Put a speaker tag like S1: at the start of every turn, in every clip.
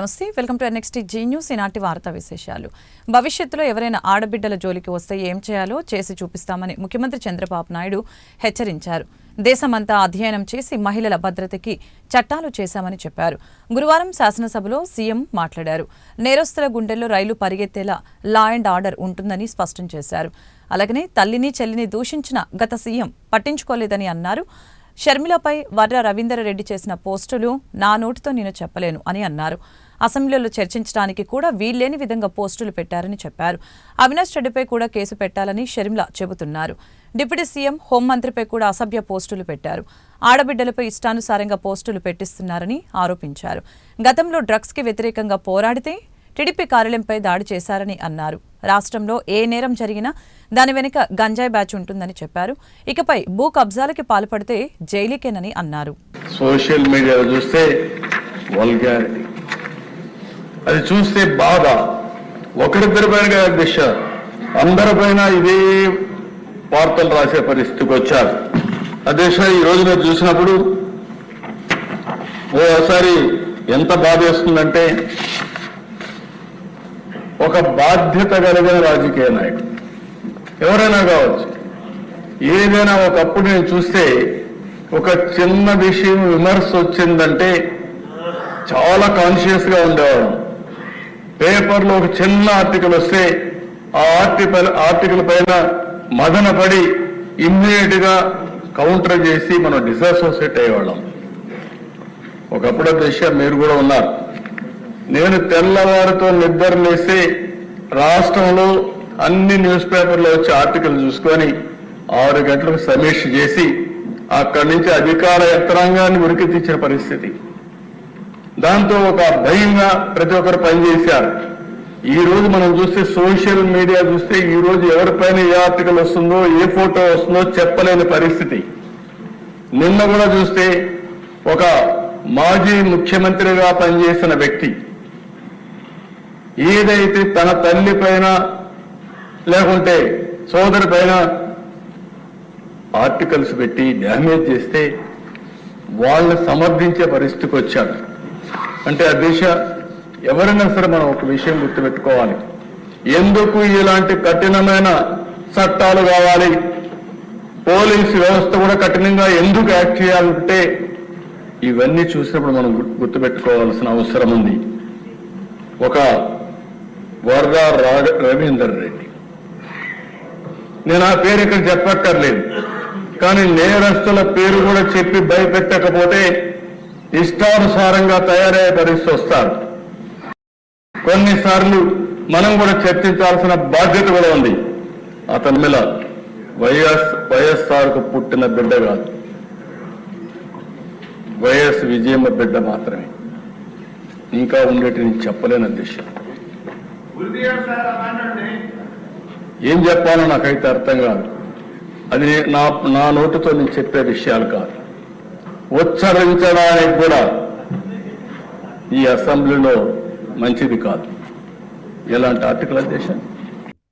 S1: నమస్తే, welcome to next Zee News. ఈనాటి వార్తా విశేషాలు. భవిష్యత్తులో ఎవరైనా ఆడబిడ్డల జోలికి వస్తే ఏం చేయాలో చేసి చూపిస్తామని ముఖ్యమంత్రి చంద్రబాబు నాయుడు హెచ్చరించారు. దేశమంతా అధ్యయనం చేసి మహిళల భద్రతకి చట్టాలు చేశామని చెప్పారు. గురువారం శాసనసభలో సీఎం మాట్లాడారు. నేరస్తుల గుండెల్లో రైలు పరిగెత్తేలా లా అండ్ ఆర్డర్ ఉంటుందని స్పష్టం చేశారు. అలాగనే తల్లిని చెల్లిని దూషించిన గత సీఎం పట్టించుకోలేదని అన్నారు. షర్మిలపై వర్ర రవీందర్ రెడ్డి చేసిన పోస్టులు నా నోటితో నేను చెప్పలేను అని అన్నారు. అసెంబ్లీలో చర్చించడానికి కూడా వీల్లేని విధంగా పోస్టులు పెట్టారని చెప్పారు. అవినాష్ రెడ్డిపై కూడా కేసు పెట్టాలని షర్మిల చెబుతున్నారు. డిప్యూటీ సీఎం హోంమంత్రిపై కూడా అసభ్య పోస్టులు పెట్టారు. ఆడబిడ్డలపై ఇష్టానుసారంగా పోస్టులు పెట్టిస్తున్నారని ఆరోపించారు. గతంలో డ్రగ్స్కి వ్యతిరేకంగా పోరాడితే టీడీపీ కార్యాలయంపై దాడి చేశారని అన్నారు. రాష్ట్రంలో ఏ నేరం జరిగినా దాని వెనుక గంజాయి బ్యాచ్ ఉంటుందని చెప్పారు. ఇకపై భూ కబ్జాలకి పాల్పడితే జైలుకేనని అన్నారు.
S2: సోషల్ మీడియాలో చూస్తే వల్గారిటీ, అది చూస్తే బాధ. ఒకరిద్దరి పైన దిశ అందరిపైన ఇదే వార్తలు రాసే పరిస్థితికి వచ్చారు. అదే ఈ రోజు మీరు చూసినప్పుడు ఓసారి ఎంత బాధ వేస్తుందంటే, ఒక బాధ్యత కలిగిన రాజకీయ నాయకుడు ఎవరైనా కావచ్చు, ఏదైనా ఒకప్పుడు నేను చూస్తే ఒక చిన్న విషయం విమర్శ వచ్చిందంటే చాలా కాన్షియస్గా ఉండేవాడు. పేపర్లో ఒక చిన్న ఆర్టికల్ వస్తే ఆ ఆర్టికల్ పైన మదన పడి ఇమ్మీడియట్ గా కౌంటర్ చేసి మనం డిసోసియేట్ అయ్యేవాళ్ళం. ఒకప్పుడు విషయం మీరు కూడా ఉన్నారు. నేను తెల్లవారితో నిద్ర లేసి రాష్ట్రంలో అన్ని న్యూస్ పేపర్లో వచ్చే ఆర్టికల్ చూసుకొని 6 గంటలకు సమీక్ష చేసి అక్కడి నుంచి అధికార యంత్రాంగాన్ని ఉరికి తెచ్చిన పరిస్థితి. దాంతో ఒక భయంగా ప్రతి ఒక్కరు పనిచేశారు. ఈ రోజు మనం చూస్తే సోషల్ మీడియా చూస్తే ఈ రోజు ఎవరిపైన ఏ ఆర్టికల్ వస్తుందో ఏ ఫోటో వస్తుందో చెప్పలేని పరిస్థితి. నిన్న కూడా చూస్తే ఒక మాజీ ముఖ్యమంత్రిగా పనిచేసిన వ్యక్తి ఏదైతే తన తల్లి పైన లేకుంటే సోదరి పైన ఆర్టికల్స్ పెట్టి డ్యామేజ్ చేస్తే వాళ్ళని సమర్థించే పరిస్థితికి వచ్చాడు. అంటే ఆ దిశ ఎవరైనా సరే మనం ఒక విషయం గుర్తుపెట్టుకోవాలి. ఎందుకు ఇలాంటి కఠినమైన చట్టాలు కావాలి, పోలీసు వ్యవస్థ కూడా కఠినంగా ఎందుకు యాక్ట్ చేయాలంటే ఇవన్నీ చూసినప్పుడు మనం గుర్తుపెట్టుకోవాల్సిన అవసరం ఉంది. ఒక వర్ర రవీందర్ రెడ్డి, నేను ఆ పేరు ఇక్కడ చెప్పక్కర్లేదు, కానీ నేరస్తుల పేరు కూడా చెప్పి భయపెట్టకపోతే ఇష్టానుసారంగా తయారయ్యే పరిస్థితి వస్తారు. కొన్నిసార్లు మనం కూడా చర్చించాల్సిన బాధ్యత కూడా ఉంది. అతని మీద వైఎస్ఆర్కు పుట్టిన బిడ్డ కాదు, వైఎస్ విజయమ్మ బిడ్డ మాత్రమే. ఇంకా ఉండేటి నేను చెప్పలేని అధ్యక్ష. ఏం చెప్పాలో నాకైతే అర్థం కాదు. అది నా నోటితో నేను చెప్పే విషయాలు కాదు. ఉచ్చరించడానికి కూడా ఈ అసెంబ్లీలో మంచిది కాదు ఎలాంటి ఆర్టికల్ అధ్యక్ష.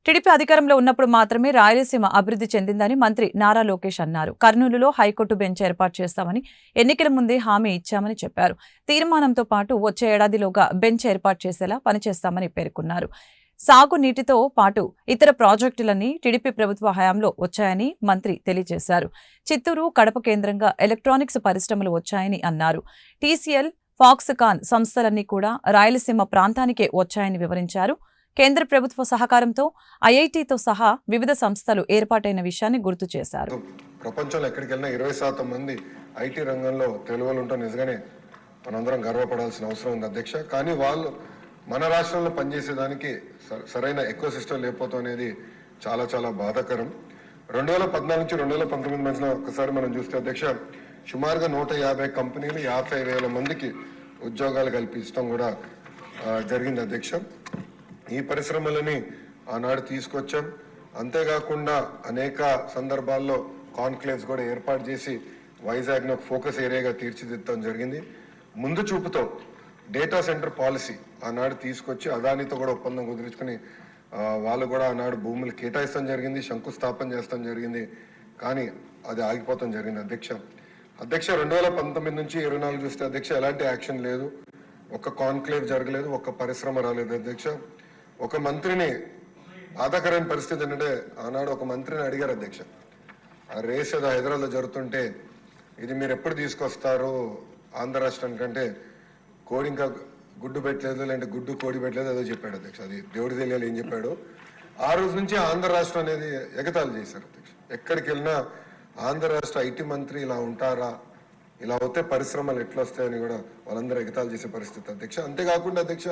S1: టీడీపీ అధికారంలో ఉన్నప్పుడు మాత్రమే రాయలసీమ అభివృద్ధి చెందిందని మంత్రి నారా లోకేష్ అన్నారు. కర్నూలులో హైకోర్టు బెంచ్ ఏర్పాటు చేస్తామని ఎన్నికల ముందే హామీ ఇచ్చామని చెప్పారు. తీర్మానంతో పాటు వచ్చే ఏడాదిలోగా బెంచ్ ఏర్పాటు చేసేలా పనిచేస్తామని పేర్కొన్నారు. సాగు నీటితో పాటు ఇతర ప్రాజెక్టులన్నీ టీడీపీ ప్రభుత్వ హయాంలో వచ్చాయని మంత్రి తెలియజేశారు. చిత్తూరు, కడప కేంద్రంగా ఎలక్ట్రానిక్స్ పరిశ్రమలు వచ్చాయని అన్నారు. టీసీఎల్, ఫాక్స్కాన్ సంస్థలన్నీ కూడా రాయలసీమ ప్రాంతానికే వచ్చాయని వివరించారు. కేంద్ర ప్రభుత్వ సహకారంతో ఐఐటితో సహా వివిధ సంస్థలు ఏర్పాటైన విషయాన్ని గుర్తు చేశారు.
S3: ప్రపంచంలో ఎక్కడికి వెళ్ళినా 20% మంది ఐటీ రంగంలో తెలుగులు ఉంటాం. నిజంగానే మనందరం గర్వపడాల్సిన అవసరం ఉంది అధ్యక్ష. కానీ వాళ్ళు మన రాష్ట్రంలో పనిచేసేదానికి సరైన ఎకో సిస్టమ్ లేకపోవడం అనేది చాలా చాలా బాధాకరం. 2014 నుంచి 2019 మధ్యన ఒకసారి మనం చూస్తే అధ్యక్ష, సుమారుగా 150 కంపెనీలు 50,000 మందికి ఉద్యోగాలు కల్పించడం కూడా జరిగింది అధ్యక్ష. ఈ పరిశ్రమలని ఆనాడు తీసుకొచ్చాం. అంతేకాకుండా అనేక సందర్భాల్లో కాన్క్లేవ్స్ కూడా ఏర్పాటు చేసి వైజాగ్ను ఒక ఫోకస్ ఏరియాగా తీర్చిదిద్దడం జరిగింది. ముందు చూపుతో డేటా సెంటర్ పాలసీ ఆనాడు తీసుకొచ్చి అదానితో కూడా ఒప్పందం కుదుర్చుకుని వాళ్ళు కూడా ఆనాడు భూములు కేటాయిస్తాం జరిగింది, శంకుస్థాపన చేస్తాం జరిగింది. కానీ అది ఆగిపోతాం జరిగింది అధ్యక్ష. 2019 నుంచి 24 చూస్తే అధ్యక్ష ఎలాంటి యాక్షన్ లేదు. ఒక కాన్క్లేవ్ జరగలేదు, ఒక్క పరిశ్రమ రాలేదు అధ్యక్ష. ఒక మంత్రిని బాధాకరమైన పరిస్థితి ఏంటంటే ఆనాడు ఒక మంత్రిని అడిగారు అధ్యక్ష, ఆ రేస్ ఏదో హైదరాబాద్లో జరుగుతుంటే ఇది మీరు ఎప్పుడు తీసుకొస్తారు ఆంధ్ర రాష్ట్రానికంటే కోడి ఇంకా గుడ్డు పెట్టలేదు, లేదంటే గుడ్డు కోడి పెట్టలేదు ఏదో చెప్పాడు అధ్యక్ష. అది దేవుడి తెలియాలి ఏం చెప్పాడు. ఆ రోజు నుంచి ఆంధ్ర రాష్ట్రం అనేది ఎగతాళి చేశారు అధ్యక్ష. ఎక్కడికి వెళ్ళినా ఆంధ్ర రాష్ట్ర ఐటీ మంత్రి ఇలా ఉంటారా, ఇలా అవుతే పరిశ్రమలు ఎట్లా వస్తాయని కూడా వాళ్ళందరూ ఎగతాళి చేసే పరిస్థితి అధ్యక్ష. అంతేకాకుండా అధ్యక్ష,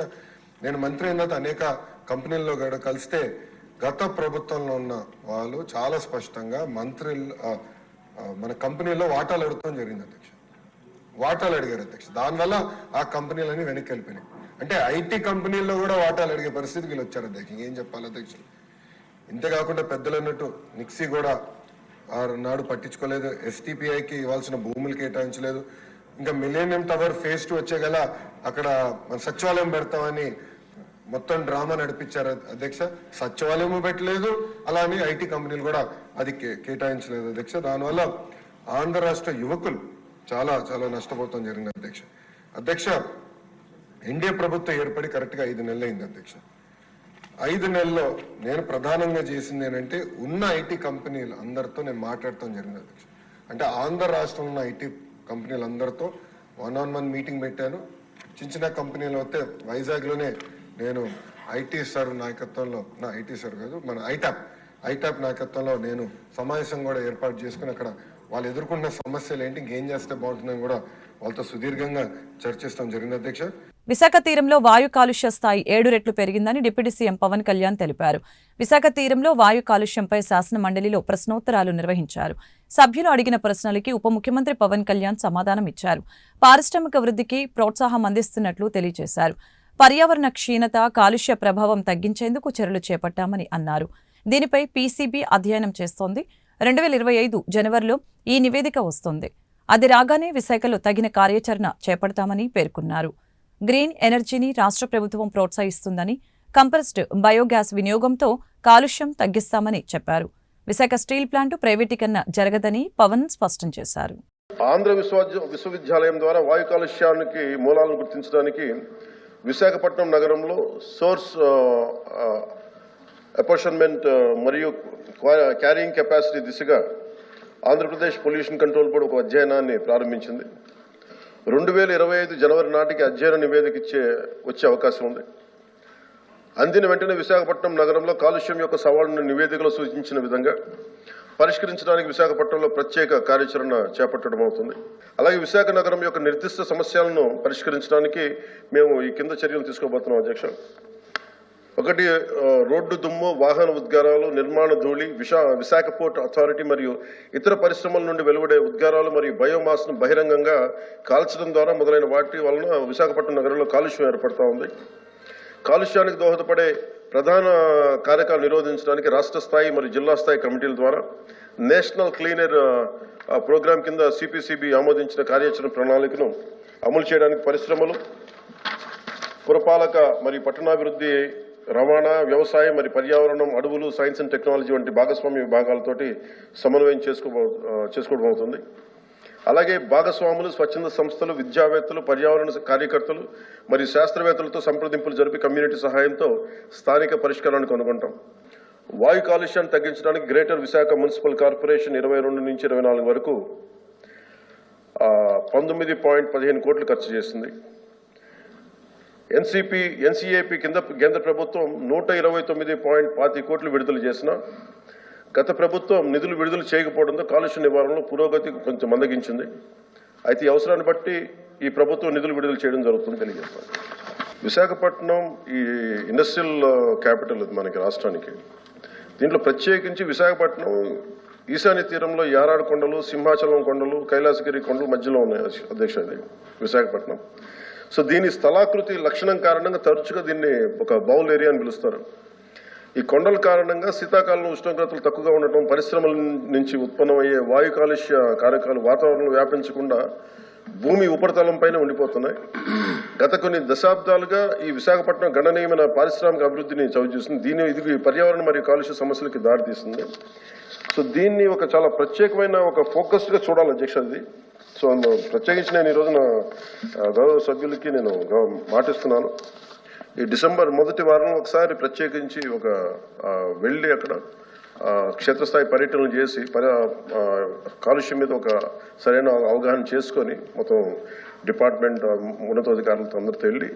S3: నేను మంత్రి అయిన తర్వాత అనేక కంపెనీల్లో కూడా కలిస్తే గత ప్రభుత్వంలో ఉన్న వాళ్ళు చాలా స్పష్టంగా మన కంపెనీలో వాటాలు అడగడం జరిగింది అధ్యక్ష. వాటాలు అడిగారు అధ్యక్ష. దానివల్ల ఆ కంపెనీలన్నీ వెనక్కి వెళ్ళిపోయినాయి. అంటే ఐటీ కంపెనీల్లో కూడా వాటాలు అడిగే పరిస్థితికి వీళ్ళు వచ్చారు అధ్యక్ష. ఏం చెప్పాలి అధ్యక్ష. ఇంతేకాకుండా పెద్దలు అన్నట్టు నిక్సీ కూడా నాడు పట్టించుకోలేదు, ఎస్టీపీఐకి ఇవ్వాల్సిన భూములు కేటాయించలేదు. ఇంకా మిలేనియం టవర్ ఫేజ్ 2 వచ్చే గల అక్కడ మన సచివాలయం పెడతామని మొత్తం డ్రామా నడిపించారు అధ్యక్ష. సచివాలయం పెట్టలేదు, అలానే ఐటీ కంపెనీలు కూడా అది కేటాయించలేదు అధ్యక్ష. దానివల్ల ఆంధ్ర రాష్ట్ర యువకులు చాలా చాలా నష్టపోతాం జరిగింది అధ్యక్ష. అధ్యక్ష, ఎన్డీఏ ప్రభుత్వం ఏర్పడి కరెక్ట్గా 5 నెలలు అయింది అధ్యక్ష. 5 నెలల్లో నేను ప్రధానంగా చేసింది ఏంటంటే ఉన్న ఐటీ కంపెనీలు అందరితో నేను మాట్లాడటం జరిగింది అధ్యక్ష. అంటే ఆంధ్ర రాష్ట్రంలో ఉన్న ఐటీ కంపెనీలు అందరితో 1-on-1 మీటింగ్ పెట్టాను. చిన్న చిన్న కంపెనీలు అయితే వైజాగ్లోనే నేను ఐటీ సార్ నాయకత్వంలో, ఐటీ సార్ కాదు మన ఐటాప్ నాయకత్వంలో నేను సమావేశం కూడా ఏర్పాటు చేసుకుని అక్కడ వాళ్ళు ఎదుర్కొన్న సమస్యలు ఏంటి, ఇంకేం చేస్తే బాగుంటుందని కూడా వాళ్ళతో సుదీర్ఘంగా చర్చిస్తాం జరిగింది అధ్యక్ష.
S1: విశాఖ తీరంలో వాయు కాలుష్య స్థాయి 7 రెట్లు పెరిగిందని డిప్యూటీ సీఎం పవన్ కళ్యాణ్ తెలిపారు. విశాఖ తీరంలో వాయు కాలుష్యంపై శాసన మండలిలో ప్రశ్నోత్తరాలు నిర్వహించారు. సభ్యులు అడిగిన ప్రశ్నలకి ఉప ముఖ్యమంత్రి పవన్ కళ్యాణ్ సమాధానం ఇచ్చారు. పారిశ్రామిక వృద్ధికి ప్రోత్సాహం అందిస్తున్నట్లు తెలియజేశారు. పర్యావరణ క్షీణత, కాలుష్య ప్రభావం తగ్గించేందుకు చర్యలు చేపట్టామని అన్నారు. దీనిపై పీసీబీ అధ్యయనం చేస్తోంది. 2025 జనవరిలో ఈ నివేదిక వస్తుంది. అది రాగానే విశాఖలో తగిన కార్యాచరణ చేపడతామని పేర్కొన్నారు. గ్రీన్ ఎనర్జీని రాష్ట్ర ప్రభుత్వం ప్రోత్సహిస్తుందని, కంప్రెస్డ్ బయోగ్యాస్ వినియోగంతో కాలుష్యం తగ్గిస్తామని చెప్పారు. విశాఖ స్టీల్ ప్లాంట్ ప్రైవేటీకరణ జరగదని పవన్ స్పష్టం చేశారు.
S4: ఆంధ్ర విశ్వవిద్యాలయం ద్వారా వాయు కాలుష్యానికి మూలాలను గుర్తించడానికి విశాఖపట్నం నగరంలో సోర్స్ అపోర్షన్మెంట్ మరియు క్యారింగ్ కెపాసిటీ దిశగా ఆంధ్రప్రదేశ్ పొల్యూషన్ కంట్రోల్ బోర్డు ఒక అధ్యయనాన్ని ప్రారంభించింది. 2025 జనవరి నాటికి అధ్యయన నివేదిక వచ్చే అవకాశం ఉంది. అందిన వెంటనే విశాఖపట్నం నగరంలో కాలుష్యం యొక్క సవాళ్లను నివేదికలో సూచించిన విధంగా పరిష్కరించడానికి విశాఖపట్నంలో ప్రత్యేక కార్యాచరణ చేపట్టడం అవుతుంది. అలాగే విశాఖ నగరం యొక్క నిర్దిష్ట సమస్యలను పరిష్కరించడానికి మేము ఈ కింద చర్యలు తీసుకోబోతున్నాం అధ్యక్ష. 1, రోడ్డు దుమ్ము, వాహన ఉద్గారాలు, నిర్మాణ ధూళి, విశాఖ పోర్ట్ అథారిటీ మరియు ఇతర పరిశ్రమల నుండి వెలువడే ఉద్గారాలు మరియు బయోమాస్ను బహిరంగంగా కాల్చడం ద్వారా మొదలైన వాటి వలన విశాఖపట్నం నగరంలో కాలుష్యం ఏర్పడుతూ ఉంది. కాలుష్యానికి దోహదపడే ప్రధాన కారకాలు నిరోధించడానికి రాష్ట్ర స్థాయి మరియు జిల్లా స్థాయి కమిటీల ద్వారా నేషనల్ క్లీనర్ ప్రోగ్రాం కింద సిపిసిబి ఆమోదించిన కార్యాచరణ ప్రణాళికను అమలు చేయడానికి పరిశ్రమలు, పురపాలక మరియు పట్టణాభివృద్ధి, రవాణా, వ్యవసాయం మరియు పర్యావరణం, అడవులు, సైన్స్ అండ్ టెక్నాలజీ వంటి భాగస్వామ్య విభాగాలతోటి సమన్వయం చేసుకోవడం అవుతుంది. అలాగే భాగస్వాములు, స్వచ్ఛంద సంస్థలు, విద్యావేత్తలు, పర్యావరణ కార్యకర్తలు మరియు శాస్త్రవేత్తలతో సంప్రదింపులు జరిపి కమ్యూనిటీ సహాయంతో స్థానిక పరిష్కారాన్ని కనుగొంటాం. వాయు కాలుష్యాన్ని తగ్గించడానికి గ్రేటర్ విశాఖ మున్సిపల్ కార్పొరేషన్ 22 నుంచి 24 వరకు 19.15 కోట్లు ఖర్చు చేసింది. ఎన్సీఏపీ కింద కేంద్ర ప్రభుత్వం 129.25 కోట్లు విడుదల చేసిన గత ప్రభుత్వం నిధులు విడుదల చేయకపోవడంతో కాలుష్య నివారణలో పురోగతి కొంచెం మందగించింది. అయితే ఈ అవసరాన్ని బట్టి ఈ ప్రభుత్వం నిధులు విడుదల చేయడం జరుగుతుంది తెలియజేస్తాను. విశాఖపట్నం ఈ ఇండస్ట్రియల్ క్యాపిటల్ మనకి రాష్ట్రానికి. దీంట్లో ప్రత్యేకించి విశాఖపట్నం ఈశాన్య తీరంలో యారాడు కొండలు, సింహాచలం కొండలు, కైలాసగిరి కొండలు మధ్యలో ఉన్నాయి అధ్యక్ష ఇది విశాఖపట్నం. సో దీని స్థలాకృతి లక్షణం కారణంగా తరచుగా దీన్ని ఒక బౌల్ ఏరియా అని పిలుస్తారు. ఈ కొండల కారణంగా శీతాకాలంలో ఉష్ణోగ్రతలు తక్కువగా ఉండటం, పరిశ్రమల నుంచి ఉత్పన్నమయ్యే వాయు కాలుష్య కారకాలు వాతావరణంలో వ్యాపించకుండా భూమి ఉపరితలంపైనే ఉండిపోతున్నాయి. గత కొన్ని దశాబ్దాలుగా ఈ విశాఖపట్నం గణనీయమైన పారిశ్రామిక అభివృద్ధిని చవిచూసింది. ఇది పర్యావరణ మరియు కాలుష్య సమస్యలకి దారితీస్తుంది. సో దీన్ని ఒక చాలా ప్రత్యేకమైన ఒక ఫోకస్డ్గా చూడాలి అధ్యక్ష. ఇది సో ప్రత్యేకించి నేను ఈరోజు నా గౌరవ సభ్యులకి నేను మాటిస్తున్నాను. ఈ డిసెంబర్ మొదటి వారం ఒకసారి ప్రత్యేకించి వెళ్ళి అక్కడ క్షేత్రస్థాయి పర్యటనలు చేసి కాలుష్యం మీద ఒక సరైన అవగాహన చేసుకొని మొత్తం డిపార్ట్మెంట్ ఉన్నతాధికారులతో అందరితో వెళ్ళి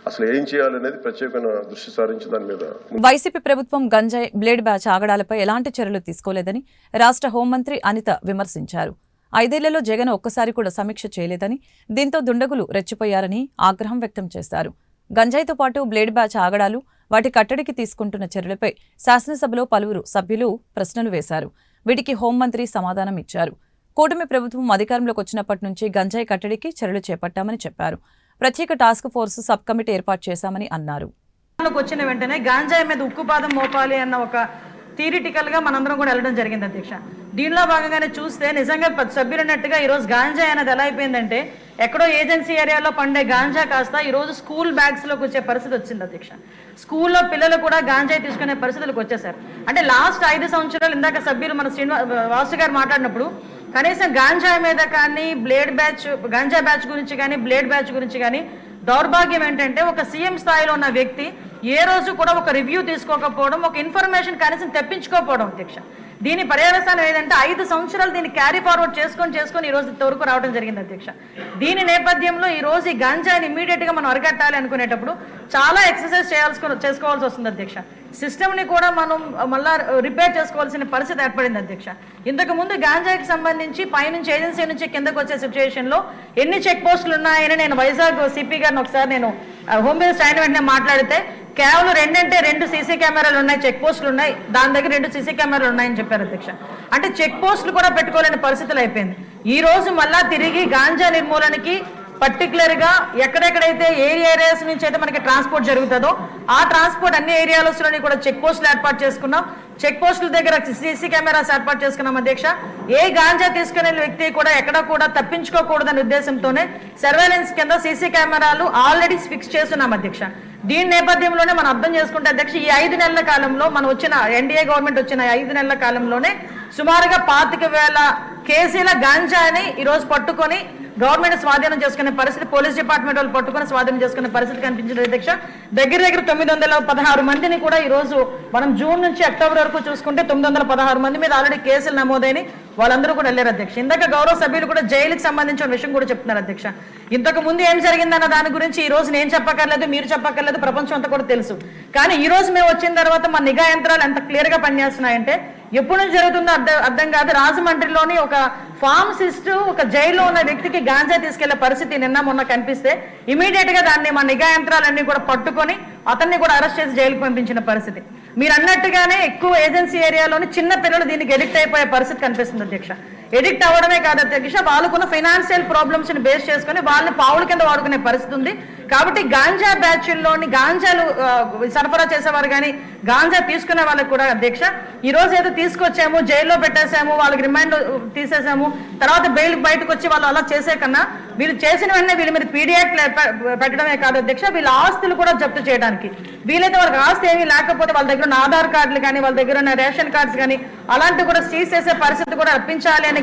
S4: అసలు ఏం చేయాలనేది ప్రత్యేకమైన దృష్టి సారించి దాని మీద.
S1: వైసీపీ ప్రభుత్వం గంజాయి బ్లేడ్ బ్యాచ్ ఆగడాలపై ఎలాంటి చర్యలు తీసుకోలేదని రాష్ట్ర హోంమంత్రి అనిత విమర్శించారు. 5 ఏళ్లలో జగన్ ఒక్కసారి కూడా సమీక్ష చేయలేదని, దీంతో దుండగులు రెచ్చిపోయారని ఆగ్రహం వ్యక్తం చేశారు. గంజాయితో పాటు బ్లేడ్ బ్యాచ్ ఆగడాలు, వాటి కట్టడికి తీసుకుంటున్న చర్యలపై శాసనసభలో పలువురు సభ్యులు ప్రశ్నలు వేశారు. వీటికి హోంమంత్రి సమాధానం ఇచ్చారు. కూటమి ప్రభుత్వం అధికారంలోకి వచ్చినప్పటి నుంచి గంజాయి కట్టడికి చర్యలు చేపట్టామని చెప్పారు. ప్రత్యేక టాస్క్ ఫోర్స్ సబ్ కమిటీ ఏర్పాటు చేశామని అన్నారు.
S5: వచ్చిన వెంటనే గాంజాయి మీద ఉక్కుపాదం మోపాలి అన్న ఒక థియరిటికల్ గా మనందరం కూడా వెళ్ళడం జరిగింది అధ్యక్ష. దీనిలో భాగంగానే చూస్తే నిజంగా సభ్యులు అన్నట్టుగా ఈరోజు గాంజాయి అనేది ఎలా అయిపోయిందంటే ఎక్కడో ఏజెన్సీ ఏరియాలో పండే గాంజా కాస్త ఈరోజు స్కూల్ బ్యాగ్స్ లోకి వచ్చే పరిస్థితి వచ్చింది అధ్యక్ష. స్కూల్లో పిల్లలు కూడా గాంజాయి తీసుకునే పరిస్థితులకు వచ్చేసారు. అంటే లాస్ట్ 5 సంవత్సరాలు ఇందాక సభ్యులు మన వాసు గారు మాట్లాడినప్పుడు కనీసం గాంజాయి మీద కానీ గాంజా బ్యాచ్ గురించి కానీ బ్లేడ్ బ్యాచ్ గురించి కానీ దౌర్భాగ్యం ఏంటంటే ఒక సీఎం స్థాయిలో ఉన్న వ్యక్తి ఏ రోజు కూడా ఒక రివ్యూ తీసుకోకపోవడం, ఒక ఇన్ఫర్మేషన్ కనీసం తెప్పించుకోకపోవడం అధ్యక్ష. దీని పర్యవసానం ఏదంటే 5 సంవత్సరాలు దీన్ని క్యారీ ఫార్వర్డ్ చేసుకొని ఈ రోజు ఇంతవరకు రావడం జరిగింది అధ్యక్ష. దీని నేపథ్యంలో ఈ రోజు ఈ గాంజాని ఇమీడియట్ గా మనం అరికట్టాలి అనుకునేటప్పుడు చాలా ఎక్సర్సైజ్ చేసుకోవాల్సి వస్తుంది అధ్యక్ష. సిస్టమ్ ని కూడా మనం మళ్ళా రిపేర్ చేసుకోవాల్సిన పరిస్థితి ఏర్పడింది అధ్యక్ష. ఇంతకు ముందు గాంజాకి సంబంధించి పైనుంచి ఏజెన్సీ నుంచి కిందకు వచ్చే సిచ్యువేషన్ లో ఎన్ని చెక్ పోస్టులు ఉన్నాయని నేను వైజాగ్ సిపి గారిని ఒకసారి నేను హోమ్ మినిస్టర్ అయిన వెంటనే మాట్లాడితే కేవలం 2 సీసీ కెమెరాలు ఉన్నాయి, చెక్ పోస్టులు ఉన్నాయి, దాని దగ్గర 2 సీసీ కెమెరాలు ఉన్నాయని చెప్పారు అధ్యక్ష. అంటే చెక్ పోస్టులు కూడా పెట్టుకోలేని పరిస్థితులు అయిపోయింది. ఈ రోజు మళ్ళా తిరిగి గాంజా నిర్మూలనకి పర్టికులర్ గా ఎక్కడెక్కడైతే ఏరియాస్ నుంచి అయితే మనకి ట్రాన్స్పోర్ట్ జరుగుతుందో ఆ ట్రాన్స్పోర్ట్ అన్ని ఏరియాలలోని కూడా చెక్ పోస్టులు ఏర్పాటు చేసుకున్నాం. చెక్ పోస్టుల దగ్గర సీసీ కెమెరాస్ ఏర్పాటు చేసుకున్నాం అధ్యక్ష. ఏ గాంజా తీసుకునే వ్యక్తి కూడా ఎక్కడ కూడా తప్పించుకోకూడదనే ఉద్దేశంతోనే సర్వేలెన్స్ కింద సీసీ కెమెరాలు ఆల్రెడీ ఫిక్స్ చేస్తున్నాం అధ్యక్ష. దీని నేపథ్యంలోనే మనం అర్థం చేసుకుంటే అధ్యక్ష ఈ 5 నెలల కాలంలో మనం వచ్చిన ఎన్డీఏ గవర్నమెంట్ వచ్చిన 5 నెలల కాలంలోనే సుమారుగా 25,000 కేజీల గాంజాని ఈరోజు పట్టుకొని గవర్నమెంట్ స్వాధీనం చేసుకునే పరిస్థితి, పోలీస్ డిపార్ట్మెంట్ వాళ్ళు పట్టుకొని స్వాధీనం చేసుకునే పరిస్థితి కనిపించింది అధ్యక్ష. దగ్గర 916 మందిని కూడా ఈ రోజు మనం జూన్ నుంచి అక్టోబర్ వరకు చూసుకుంటే 916 మంది మీద ఆల్రెడీ కేసులు నమోదైన వాళ్ళందరూ కూడా వెళ్ళారు అధ్యక్ష. ఇందాక గౌరవ సభ్యులు కూడా జైలుకి సంబంధించిన విషయం కూడా చెప్తున్నారు అధ్యక్ష. ఇంతకు ముందు ఏం జరిగిందన్న దాని గురించి ఈ రోజు నేను చెప్పక్కర్లేదు, మీరు చెప్పక్కర్లేదు, ప్రపంచం అంతా కూడా తెలుసు. కానీ ఈ రోజు మేము వచ్చిన తర్వాత మా నిఘా యంత్రాలు ఎంత క్లియర్ గా పనిచేస్తున్నాయంటే ఎప్పుడు నుంచి జరుగుతుందో అర్థం కాదు. రాజమండ్రిలోని ఒక ఫార్మసిస్ట్ ఒక జైల్లో ఉన్న వ్యక్తికి గాంజా తీసుకెళ్లే పరిస్థితి నిన్న మొన్న కనిపిస్తే ఇమీడియట్ గా దాన్ని మా నిఘా యంత్రాలన్నీ కూడా పట్టుకొని అతన్ని కూడా అరెస్ట్ చేసి జైలుకు పంపించిన పరిస్థితి. మీరు అన్నట్టుగానే ఎక్కువ ఏజెన్సీ ఏరియాలోని చిన్న పిల్లలు దీనికి ఎడిక్ట్ అయిపోయే పరిస్థితి కనిపిస్తుంది అధ్యక్ష. ఎడిక్ట్ అవ్వడమే కాదు అధ్యక్ష, వాళ్ళకున్న ఫైనాన్షియల్ ప్రాబ్లమ్స్ ని బేస్ చేసుకుని వాళ్ళని పావుల కింద వాడుకునే పరిస్థితి ఉంది. కాబట్టి గాంజా బ్యాచ్ల్లోని గాంజాలు సరఫరా చేసేవారు కానీ గాంజా తీసుకునే వాళ్ళకి కూడా అధ్యక్ష ఈ రోజు ఏదో తీసుకొచ్చాము, జైల్లో పెట్టేసాము, వాళ్ళకి రిమాండ్ తీసేసాము, తర్వాత బెయిల్ బయటకు వచ్చి వాళ్ళు అలా చేసే కన్నా వీళ్ళు చేసిన వెంటనే వీళ్ళ మీద పీడియాక్ట్ పెట్టడమే కాదు అధ్యక్ష, వీళ్ళ ఆస్తులు కూడా జప్తు చేయడానికి వీలైతే వాళ్ళకి ఆస్తి ఏమీ లేకపోతే వాళ్ళ దగ్గర ఉన్న ఆధార్ కార్డులు కానీ వాళ్ళ దగ్గర ఉన్న రేషన్ కార్డ్స్ కానీ అలాంటివి కూడా సీజ్ చేసే పరిస్థితి కూడా రప్పించాలి అని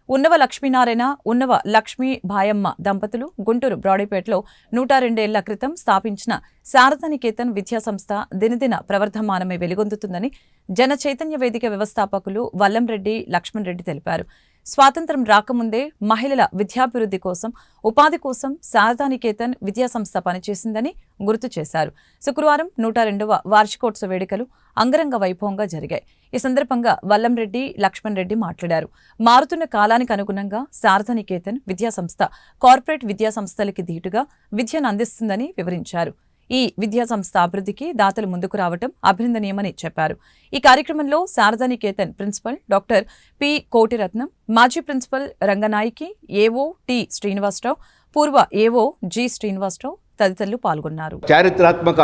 S1: ఉన్నవ లక్ష్మీనారాయణ, ఉన్నవ లక్ష్మీ భాయమ్మ దంపతులు గుంటూరు బ్రాడీపేటలో 102 ఏళ్ల క్రితం స్థాపించిన శారదానికేతన్ విద్యాసంస్థ దినదిన ప్రవర్ధమానమే వెలుగొందుతుందని జన చైతన్య వేదిక వ్యవస్థాపకులు వల్లంరెడ్డి లక్ష్మణ్ రెడ్డి తెలిపారు. స్వాతంత్ర్యం రాకముందే మహిళల విద్యాభివృద్ధి కోసం, ఉపాధి కోసం శారదానికేతన్ విద్యాసంస్థ పనిచేసిందని గుర్తు చేశారు. శుక్రవారం 102వ వార్షికోత్సవ వేడుకలు అంగరంగ వైభవంగా జరిగాయి. ఈ సందర్భంగా వల్లంరెడ్డి లక్ష్మణ్ రెడ్డి మాట్లాడారు. మారుతున్న కాలానికి అనుగుణంగా శారదానికేతన్ విద్యాసంస్థ కార్పొరేట్ విద్యాసంస్థలకి ధీటుగా విద్యను అందిస్తుందని వివరించారు. ఈ విద్యాసంస్థ అభివృద్ధికి దాతలు ముందుకు రావడం అభినందనీయమని చెప్పారు. ఈ కార్యక్రమంలో శారదానికేతన్ ప్రిన్సిపల్ డాక్టర్ పి కోటిరత్నం, మాజీ ప్రిన్సిపల్ రంగనాయకి, ఏవో టి శ్రీనివాసరావు, పూర్వ ఏవో జి శ్రీనివాసరావు తదితరులు పాల్గొన్నారు.
S6: చారిత్రాత్మక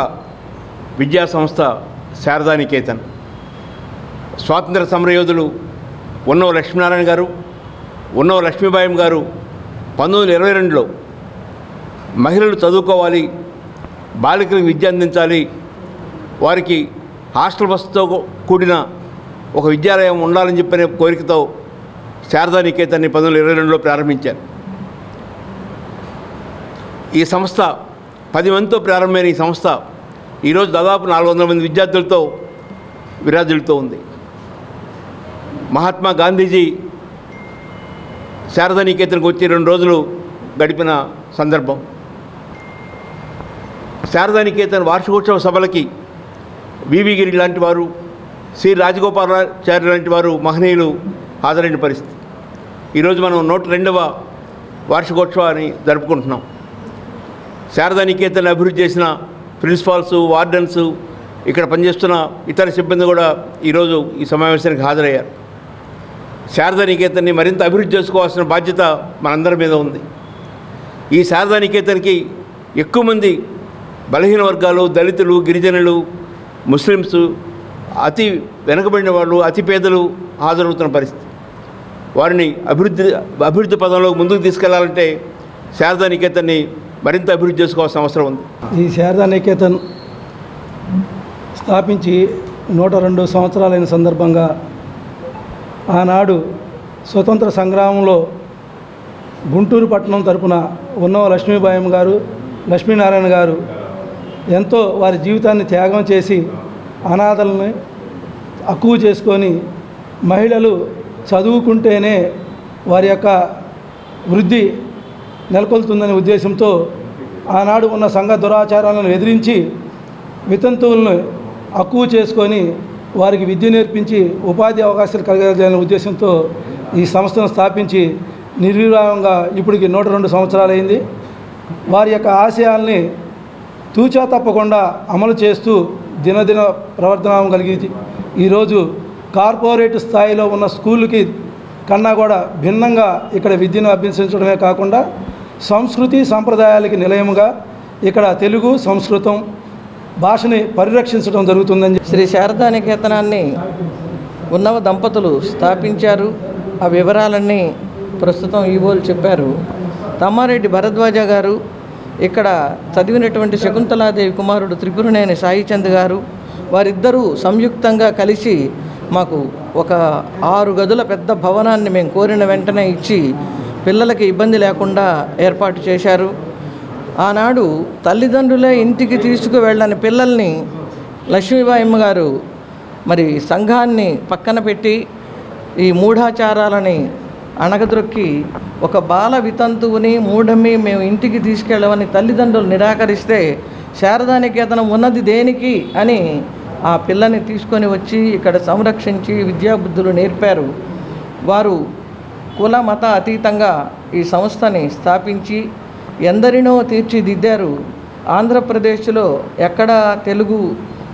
S6: విద్యాసంస్థ శారదానికేతన్ స్వాతంత్ర సమరయోధులు ఉన్నవ లక్ష్మీనారాయణ గారు, ఉన్నవ లక్ష్మీబాయం గారు 1922లో మహిళలు చదువుకోవాలి, బాలికలకు విద్య అందించాలి, వారికి హాస్టల్ వసతితో కూడిన ఒక విద్యాలయం ఉండాలని చెప్పిన కోరికతో శారదానికేతన్ని 1922లో ప్రారంభించారు. ఈ సంస్థ 10 మందితో ప్రారంభమైన ఈ సంస్థ ఈరోజు దాదాపు 400 మంది విద్యార్థులతో విరాజిల్లుతూ ఉంది. మహాత్మా గాంధీజీ శారదా నికేతన్కి వచ్చి 2 రోజులు గడిపిన సందర్భం. శారదా నికేతన్ వార్షికోత్సవ సభలకి వివి గిరి లాంటి వారు, శ్రీ రాజగోపాలాచార్య లాంటి వారు మహనీయులు హాజరైన పరిస్థితి. ఈరోజు మనం 102వ వార్షికోత్సవాన్ని జరుపుకుంటున్నాం. శారదా నికేతన్ అభివృద్ధి చేసిన ప్రిన్సిపాల్స్, వార్డెన్స్, ఇక్కడ పనిచేస్తున్న ఇతర సిబ్బంది కూడా ఈరోజు ఈ సమావేశానికి హాజరయ్యారు. శారదా నికేతన్ని మరింత అభివృద్ధి చేసుకోవాల్సిన బాధ్యత మనందరి మీద ఉంది. ఈ శారదా నికేతన్కి ఎక్కువ మంది బలహీన వర్గాలు, దళితులు, గిరిజనులు, ముస్లిమ్స్, అతి వెనుకబడిన వాళ్ళు, అతి పేదలు హాజరవుతున్న పరిస్థితి. వారిని అభివృద్ధి పదంలో ముందుకు తీసుకెళ్లాలంటే శారదా నికేతన్ని మరింత అభివృద్ధి చేసుకోవాల్సిన అవసరం ఉంది.
S7: ఈ శారదా నికేతన్ స్థాపించి 102 సంవత్సరాలైన సందర్భంగా ఆనాడు స్వతంత్ర సంగ్రామంలో గుంటూరు పట్టణం తరపున ఉన్నవ లక్ష్మీబాయమ్మ గారు, లక్ష్మీనారాయణ గారు ఎంతో వారి జీవితాన్ని త్యాగం చేసి అనాథలను అక్కువ చేసుకొని మహిళలు చదువుకుంటేనే వారి యొక్క వృద్ధి నెలకొల్తుందనే ఉద్దేశంతో ఆనాడు ఉన్న సంఘ దురాచారాలను ఎదిరించి వితంతువులను అక్కువ చేసుకొని వారికి విద్య నేర్పించి ఉపాధి అవకాశాలు కలగాలనే ఉద్దేశంతో ఈ సంస్థను స్థాపించి నిర్విరామంగా ఇప్పటికి 102 సంవత్సరాలైంది. వారి యొక్క ఆశయాల్ని తూచా తప్పకుండా అమలు చేస్తూ దినదిన ప్రవర్తనం కలిగి ఈరోజు కార్పొరేట్ స్థాయిలో ఉన్న స్కూళ్ళకి కన్నా కూడా భిన్నంగా ఇక్కడ విద్యను అభ్యసించడమే కాకుండా సంస్కృతి సంప్రదాయాలకి నిలయముగా ఇక్కడ తెలుగు, సంస్కృతం భాషని పరిరక్షించడం జరుగుతుందని
S8: శ్రీ శారదా నికేతనాన్ని ఉన్నవ దంపతులు స్థాపించారు. ఆ వివరాలన్నీ ప్రస్తుతం ఈవోలు చెప్పారు. తమ్మారెడ్డి భరద్వాజ గారు, ఇక్కడ చదివినటువంటి శకుంతలాదేవి కుమారుడు త్రిపురనేని సాయిచంద్ గారు, వారిద్దరూ సంయుక్తంగా కలిసి మాకు ఒక 6 గదుల పెద్ద భవనాన్ని మేము కోరిన వెంటనే ఇచ్చి పిల్లలకి ఇబ్బంది లేకుండా ఏర్పాటు చేశారు. ఆనాడు తల్లిదండ్రులే ఇంటికి తీసుకువెళ్ళని పిల్లల్ని లక్ష్మీబాయమ్మ గారు మరి సంఘాన్ని పక్కన పెట్టి ఈ మూఢాచారాలని అణగద్రొక్కి ఒక బాల వితంతువుని మూఢమి మేము ఇంటికి తీసుకెళ్ళమని తల్లిదండ్రులు నిరాకరిస్తే శారదా నికేతనం ఉన్నది దేనికి అని ఆ పిల్లని తీసుకొని వచ్చి ఇక్కడ సంరక్షించి విద్యాబుద్ధులు నేర్పారు. వారు కుల మత అతీతంగా ఈ సంస్థని స్థాపించి ఎందరినో తీర్చిదిద్దారు. ఆంధ్రప్రదేశ్లో ఎక్కడ తెలుగు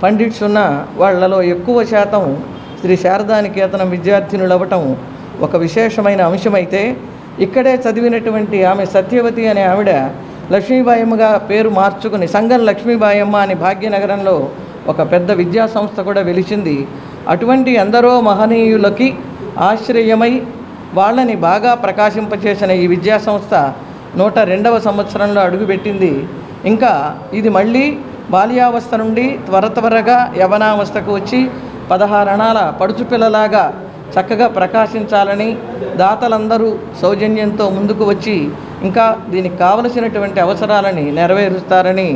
S8: పండిట్స్ ఉన్నా వాళ్లలో ఎక్కువ శాతం శ్రీ శారదా నికేతనం విద్యార్థినులు అవ్వటం ఒక విశేషమైన అంశమైతే ఇక్కడే చదివినటువంటి ఆమె సత్యవతి అనే ఆవిడ లక్ష్మీబాయమ్మగా పేరు మార్చుకుని సంఘం లక్ష్మీబాయమ్మ అని భాగ్యనగరంలో ఒక పెద్ద విద్యా సంస్థ కూడా వెలిచింది. అటువంటి ఎందరో మహనీయులకి ఆశ్రయమై వాళ్ళని బాగా ప్రకాశింపచేసిన ఈ విద్యా సంస్థ 102వ సంవత్సరంలో అడుగుపెట్టింది. ఇంకా ఇది మళ్ళీ బాల్యావస్థ నుండి త్వరగా యవనావస్థకు వచ్చి 16 అణాల పడుచు పిల్లలాగా చక్కగా ప్రకాశించాలని దాతలందరూ సౌజన్యంతో ముందుకు వచ్చి ఇంకా దీనికి కావలసినటువంటి అవసరాలని నెరవేరుస్తారని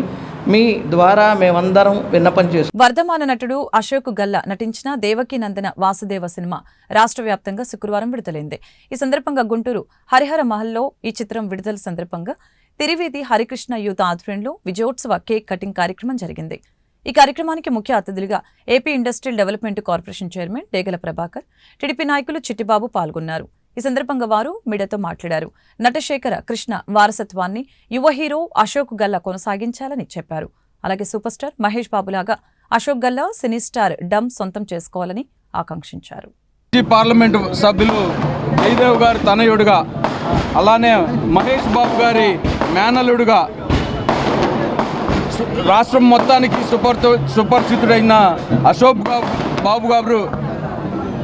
S8: మీ ద్వారా మేమందరం విన్నపం చేస్తాం.
S1: వర్ధమాన నటుడు అశోక్ గల్లా నటించిన దేవకీ నందన వాసుదేవ సినిమా రాష్ట్ర వ్యాప్తంగా శుక్రవారం విడుదలైంది. ఈ సందర్భంగా గుంటూరు హరిహర మహల్లో ఈ చిత్రం విడుదల సందర్భంగా తిరువేది హరికృష్ణ యూత్ ఆధ్వర్యంలో విజయోత్సవ కేక్ కటింగ్ కార్యక్రమం జరిగింది. ఈ కార్యక్రమానికి ముఖ్య అతిథులుగా AP industrial development corporation chairman Degala Prabhakar, TDP నాయకులు చిట్టిబాబు పాల్గొన్నారు. ఈ సందర్భంగా వారు మీడియాతో మాట్లాడారు. నటశేఖర కృష్ణ వారసత్వాన్ని యువ హీరో అశోక్ గల్లా కొనసాగించాలని చెప్పారు. అలాగే సూపర్ స్టార్ మహేష్ బాబులాగా Ashok Galla cine stardom సొంతం చేసుకోవాలని ఆకాంక్షించారు.
S9: పార్లమెంటు సభ్యులు జయదేవ్ గారి తనయుడుగా, అలానే మహేష్ బాబు గారి మేనలుడుగా రాష్ట్రం మొత్తానికి సుపరిచితుడైన అశోక్ బాబు గారు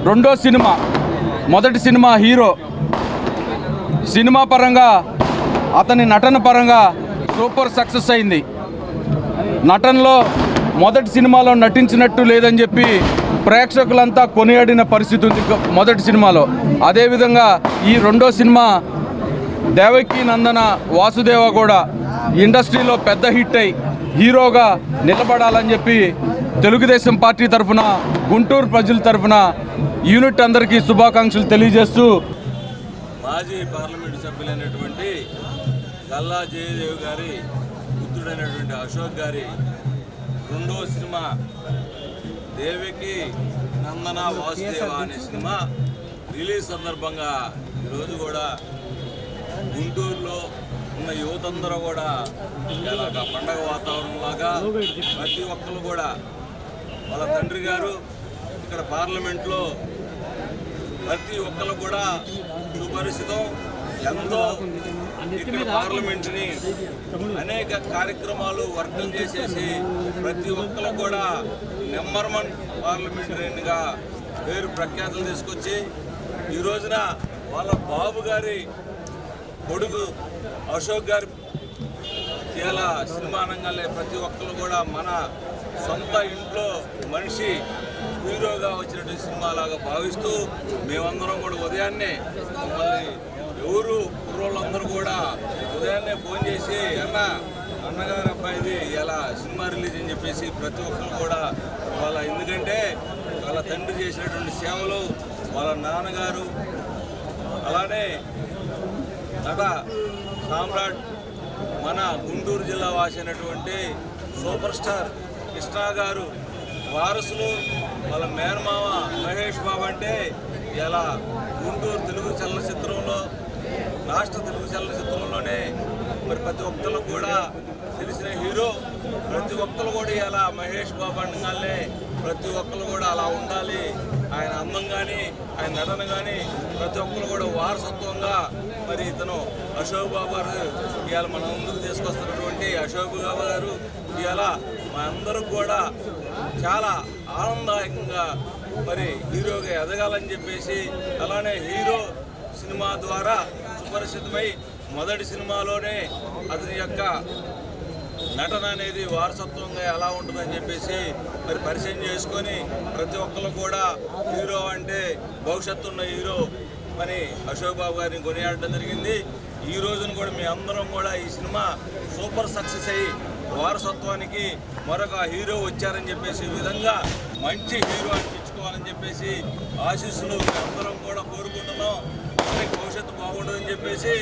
S9: రెండో సినిమా, మొదటి సినిమా హీరో. సినిమా పరంగా అతని నటన పరంగా సూపర్ సక్సెస్ అయింది. నటనలో మొదటి సినిమాలో నటించినట్టు లేదని చెప్పి ప్రేక్షకులంతా కొనియాడిన పరిస్థితి ఉంది మొదటి సినిమాలో. అదేవిధంగా ఈ రెండో సినిమా దేవకీ నందన వాసుదేవ కూడా ఇండస్ట్రీలో పెద్ద హిట్ అయి హీరోగా నిలబడాలని చెప్పి తెలుగుదేశం పార్టీ తరఫున గుంటూరు ప్రజల తరఫున యూనిట్ అందరికీ శుభాకాంక్షలు తెలియజేస్తూ
S10: మాజీ పార్లమెంటు సభ్యులైనటువంటి గల్లా జయదేవ్ గారి పుత్రుడైనటువంటి అశోక్ గారి రెండో సినిమా దేవికి నందన వాసుదేవ అనే సినిమా రిలీజ్ సందర్భంగా ఈరోజు కూడా గుంటూరులో ఉన్న యువతందరూ కూడా ఇలాగ పండగ వాతావరణంలాగా ప్రతి ఒక్కరు కూడా వాళ్ళ తండ్రి గారు ఇక్కడ పార్లమెంట్లో ప్రతి ఒక్కరు కూడా సుపరిచితం. ఎంతో ఇక్కడ పార్లమెంటుని అనేక కార్యక్రమాలు వర్కులు చేసేసి ప్రతి ఒక్కరు కూడా నెంబర్ 1 పార్లమెంటరీగా పేరు ప్రఖ్యాతులు తీసుకొచ్చి ఈ రోజున వాళ్ళ బాబు గారి కొడుకు అశోక్ గారి చాలా సినిమా రంగాలే ప్రతి ఒక్కరు కూడా మన సొంత ఇంట్లో మనిషి హీరోగా వచ్చినటువంటి సినిమాలాగా భావిస్తూ మేమందరం కూడా ఉదయాన్నే మమ్మల్ని ఎవరు కుర్రోళ్ళందరూ కూడా ఉదయాన్నే ఫోన్ చేసి అన్నగారు అబ్బాయిది ఇలా సినిమా రిలీజ్ అని చెప్పేసి ప్రతి ఒక్కరు కూడా వాళ్ళ ఎందుకంటే వాళ్ళ తండ్రి చేసినటువంటి సేవలు వాళ్ళ నాన్నగారు అలానే నట సామ్రాట్ మన గుంటూరు జిల్లా వాసి అయినటువంటి సూపర్ స్టార్ కృష్ణ గారు వారసులు వాళ్ళ మేనమామ మహేష్ బాబు అంటే ఇలా గుంటూరు తెలుగు చలనచిత్రంలో రాష్ట్ర తెలుగు చలనచిత్రంలోనే మరి ప్రతి ఒక్కరు కూడా తెలిసిన హీరో. ప్రతి ఒక్కరు కూడా ఇలా మహేష్ బాబు అనగానే ప్రతి ఒక్కరు కూడా అలా ఉండాలి. ఆయన అందం కానీ ఆయన నటన కానీ ప్రతి ఒక్కరు కూడా వారసత్వంగా మరి ఇతను అశోక్ బాబు గారు ఇవాళ మన ముందుకు తీసుకొస్తున్నటువంటి అశోక్ బాబు గారు ఇవాళ మా అందరూ కూడా చాలా ఆనందదాయకంగా మరి హీరోగా ఎదగాలని చెప్పేసి అలానే హీరో సినిమా ద్వారా సుపరిచితమై మొదటి సినిమాలోనే అతని యొక్క నటన అనేది వారసత్వంగా ఎలా ఉంటుందని చెప్పేసి మరి పరిచయం చేసుకొని ప్రతి ఒక్కరు కూడా హీరో అంటే భవిష్యత్తు ఉన్న హీరో అని అశోక్ బాబు గారిని కొనియాడడం జరిగింది. ఈ రోజున కూడా మీ అందరం కూడా ఈ సినిమా సూపర్ సక్సెస్ అయ్యి వారసత్వానికి మరొక హీరో వచ్చారని చెప్పేసి ఈ విధంగా మంచి హీరో అనిపించుకోవాలని చెప్పేసి ఆశీస్సులు అందరం కూడా కోరుకుంటున్నాం. భవిష్యత్తు బాగుంటుందని చెప్పేసి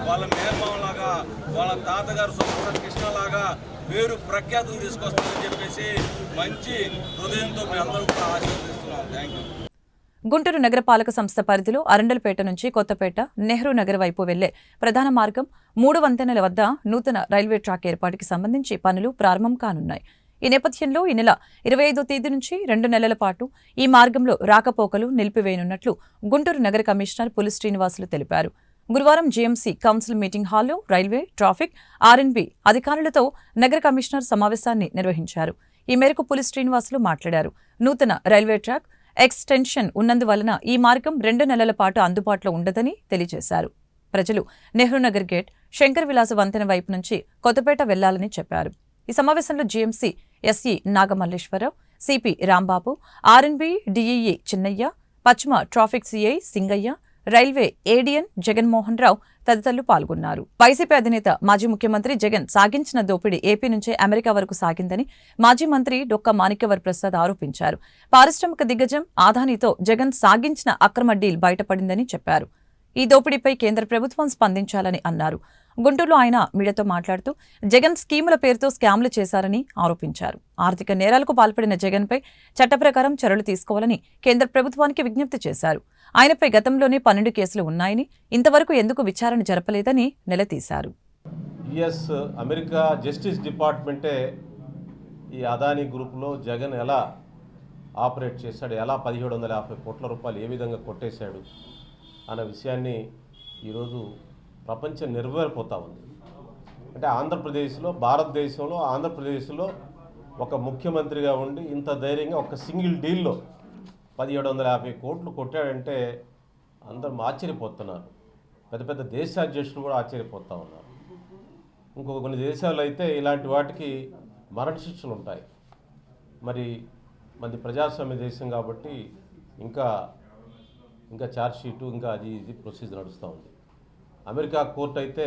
S10: వాళ్ళ మేనమామలాగా వాళ్ళ తాతగారు సూపర్ కృష్ణలాగా పేరు ప్రఖ్యాతులు తీసుకొస్తారని చెప్పేసి మంచి హృదయంతో మేము అందరూ కూడా ఆశీర్వదిస్తున్నాం. Thank you.
S1: గుంటూరు నగరపాలక సంస్థ పరిధిలో అరండల్పేట నుంచి కొత్తపేట నెహ్రూ నగర్ వైపు వెళ్లే ప్రధాన మార్గం 3 వంతెనల వద్ద నూతన రైల్వే ట్రాక్ ఏర్పాటుకి సంబంధించి పనులు ప్రారంభం కానున్నాయి. ఈ నేపథ్యంలో ఈ నెల 25వ తేదీ నుంచి 2 నెలల పాటు ఈ మార్గంలో రాకపోకలు నిలిపివేయనున్నట్లు గుంటూరు నగర కమిషనర్ పులి శ్రీనివాసులు తెలిపారు. గురువారం జీఎంసీ కౌన్సిల్ మీటింగ్ హాల్లో రైల్వే, ట్రాఫిక్, ఆర్ఎన్బి అధికారులతో నగర కమిషనర్ సమావేశాన్ని నిర్వహించారు. ఈ మేరకు పులి శ్రీనివాసులు మాట్లాడారు. నూతన రైల్వే ట్రాక్ ఎక్స్టెన్షన్ ఉన్నందువలన ఈ మార్గం 2 నెలల పాటు అందుబాటులో ఉండదని తెలియజేశారు. ప్రజలు నెహ్రూనగర్ గేట్, శంకర్ విలాస వంతెన వైపు నుంచి కొత్తపేట వెళ్లాలని చెప్పారు. ఈ సమావేశంలో GMC SE Nagamalleswararao, CP Rambabu, RNB DEE Chinnaiah, పశ్చిమ traffic CI Singaiah, railway ADN Jaganmohan Rao తదితరులు పాల్గొన్నారు. వైసీపీ అధినేత మాజీ ముఖ్యమంత్రి జగన్ సాగించిన దోపిడీ ఏపీ నుంచే అమెరికా వరకు సాగిందని మాజీ మంత్రి డొక్క మాణిక్యవర్ ప్రసాద్ ఆరోపించారు. పారిశ్రామిక దిగ్గజం ఆదానీతో జగన్ సాగించిన అక్రమ డీల్ బయటపడిందని చెప్పారు. ఈ దోపిడీపై కేంద్ర ప్రభుత్వం స్పందించాలని అన్నారు. గుంటూరులో ఆయన మీడియాతో మాట్లాడుతూ జగన్ స్కీముల పేరుతో స్కామ్లు చేశారని ఆరోపించారు. ఆర్థిక నేరాలకు పాల్పడిన జగన్పై చట్ట ప్రకారం చర్యలు తీసుకోవాలని కేంద్ర ప్రభుత్వానికి విజ్ఞప్తి చేశారు. ఆయనపై గతంలోనే 12 కేసులు ఉన్నాయని, ఇంతవరకు ఎందుకు విచారణ జరపలేదని నిలదీశారు.
S11: అమెరికా జస్టిస్ డిపార్ట్మెంటే ఈ అదానీ గ్రూపులో జగన్ ఎలా ఆపరేట్ చేశాడు, ఎలా 1750 కోట్ల రూపాయలు ఏ విధంగా కొట్టేశాడు అన్న విషయాన్ని ఈరోజు ప్రపంచం నిర్వహిపోతూ ఉంది. అంటే ఆంధ్రప్రదేశ్లో, భారతదేశంలో ఆంధ్రప్రదేశ్లో ఒక ముఖ్యమంత్రిగా ఉండి ఇంత ధైర్యంగా ఒక సింగిల్ డీల్లో 1750 కోట్లు కొట్టాడంటే అందరం ఆశ్చర్యపోతున్నారు. పెద్ద పెద్ద దేశాధ్యక్షులు కూడా ఆశ్చర్యపోతూ ఉన్నారు. ఇంకొక కొన్ని దేశాలు అయితే ఇలాంటి వాటికి మరణశిక్షలు ఉంటాయి. మరి మనది ప్రజాస్వామ్య దేశం కాబట్టి ఇంకా ఛార్జ్షీటు ఇంకా ఇది ప్రొసీజర్ నడుస్తూ ఉంది. అమెరికా కోర్టు అయితే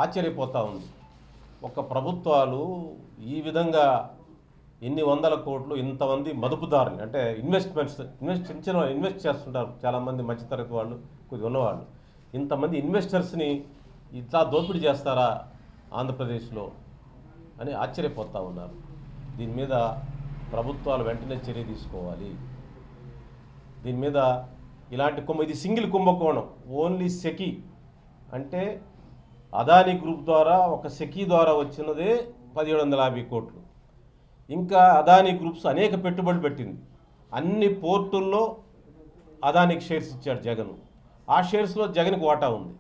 S11: ఆశ్చర్యపోతూ ఉంది. ఒక ప్రభుత్వాలు ఈ విధంగా ఎన్ని వందల కోట్లు ఇంతమంది మదుపుదారులు అంటే ఇన్వెస్ట్ చేస్తుంటారు చాలామంది మధ్యతరగతి వాళ్ళు కొద్దిగా ఉన్నవాళ్ళు ఇంతమంది ఇన్వెస్టర్స్ని ఇట్లా దోపిడీ చేస్తారా ఆంధ్రప్రదేశ్లో అని ఆశ్చర్యపోతూ ఉన్నారు. దీని మీద ప్రభుత్వాలు వెంటనే చర్య తీసుకోవాలి. దీని మీద ఇలాంటి ఇది సింగిల్ కుంభకోణం, ఓన్లీ సెకీ అంటే అదానీ గ్రూప్ ద్వారా ఒక సెకీ ద్వారా వచ్చినదే 1750 కోట్లు. ఇంకా అదానీ గ్రూప్స్ అనేక పెట్టుబడులు పెట్టింది. అన్ని పోర్టుల్లో అదానికి షేర్స్ ఇచ్చాడు జగన్. ఆ షేర్స్లో జగన్కి వాటా ఉంది.